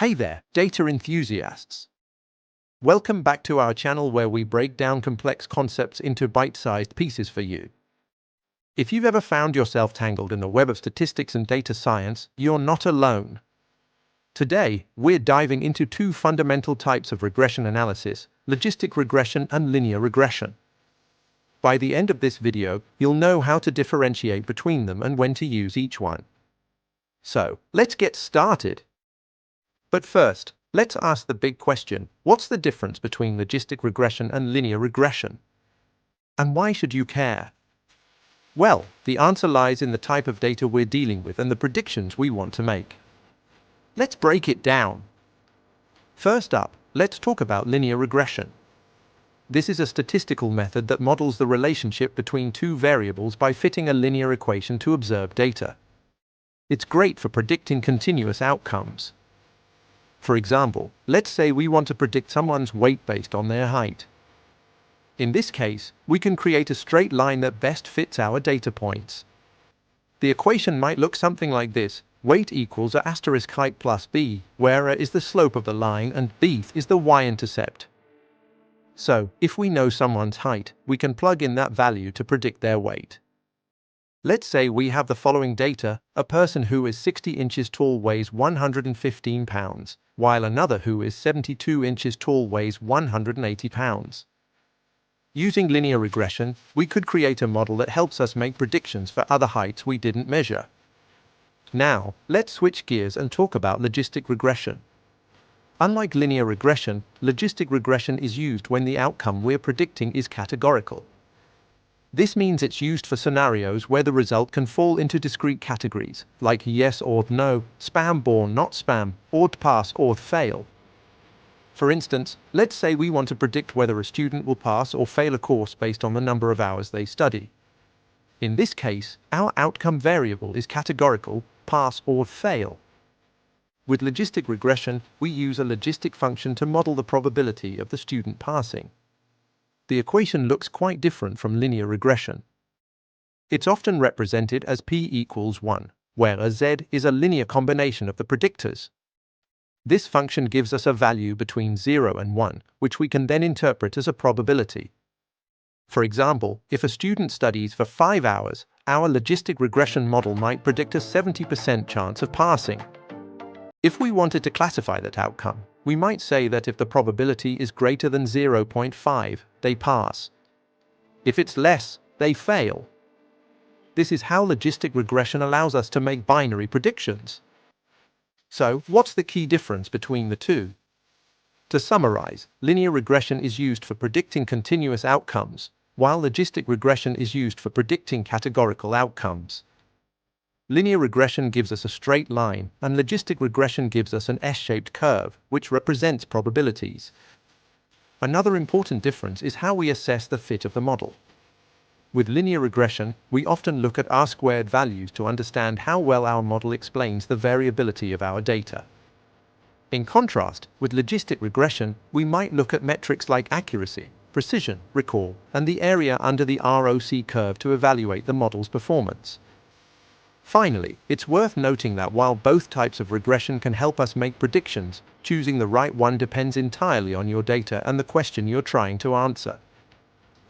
Hey there, data enthusiasts! Welcome back to our channel where we break down complex concepts into bite-sized pieces for you. If you've ever found yourself tangled in the web of statistics and data science, you're not alone. Today, we're diving into two fundamental types of regression analysis: logistic regression and linear regression. By the end of this video, you'll know how to differentiate between them and when to use each one. So, let's get started. But first, let's ask the big question: what's the difference between logistic regression and linear regression? And why should you care? Well, the answer lies in the type of data we're dealing with and the predictions we want to make. Let's break it down. First up, let's talk about linear regression. This is a statistical method that models the relationship between two variables by fitting a linear equation to observed data. It's great for predicting continuous outcomes. For example, let's say we want to predict someone's weight based on their height. In this case, we can create a straight line that best fits our data points. The equation might look something like this: weight equals a asterisk height plus b, where a is the slope of the line and b is the y-intercept. So, if we know someone's height, we can plug in that value to predict their weight. Let's say we have the following data: a person who is 60 inches tall weighs 115 pounds, while another who is 72 inches tall weighs 180 pounds. Using linear regression, we could create a model that helps us make predictions for other heights we didn't measure. Now, let's switch gears and talk about logistic regression. Unlike linear regression, logistic regression is used when the outcome we're predicting is categorical. This means it's used for scenarios where the result can fall into discrete categories, like yes or no, spam or not spam, or pass or fail. For instance, let's say we want to predict whether a student will pass or fail a course based on the number of hours they study. In this case, our outcome variable is categorical: pass or fail. With logistic regression, we use a logistic function to model the probability of the student passing. The equation looks quite different from linear regression. It's often represented as p equals 1, where a z is a linear combination of the predictors. This function gives us a value between 0 and 1, which we can then interpret as a probability. For example, if a student studies for 5 hours, our logistic regression model might predict a 70% chance of passing. If we wanted to classify that outcome, we might say that if the probability is greater than 0.5, they pass. If it's less, they fail. This is how logistic regression allows us to make binary predictions. So, what's the key difference between the two? To summarize, linear regression is used for predicting continuous outcomes, while logistic regression is used for predicting categorical outcomes. Linear regression gives us a straight line, and logistic regression gives us an S-shaped curve, which represents probabilities. Another important difference is how we assess the fit of the model. With linear regression, we often look at R-squared values to understand how well our model explains the variability of our data. In contrast, with logistic regression, we might look at metrics like accuracy, precision, recall, and the area under the ROC curve to evaluate the model's performance. Finally, it's worth noting that while both types of regression can help us make predictions, choosing the right one depends entirely on your data and the question you're trying to answer.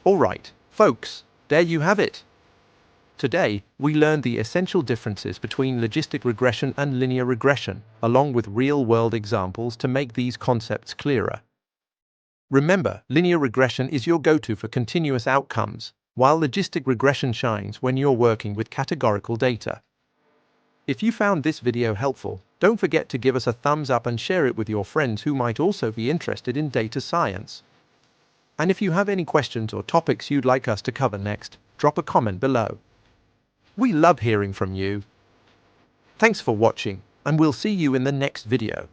Alright, folks, there you have it. Today, we learned the essential differences between logistic regression and linear regression, along with real-world examples to make these concepts clearer. Remember, linear regression is your go-to for continuous outcomes, while logistic regression shines when you're working with categorical data. If you found this video helpful, don't forget to give us a thumbs up and share it with your friends who might also be interested in data science. And if you have any questions or topics you'd like us to cover next, drop a comment below. We love hearing from you. Thanks for watching, and we'll see you in the next video.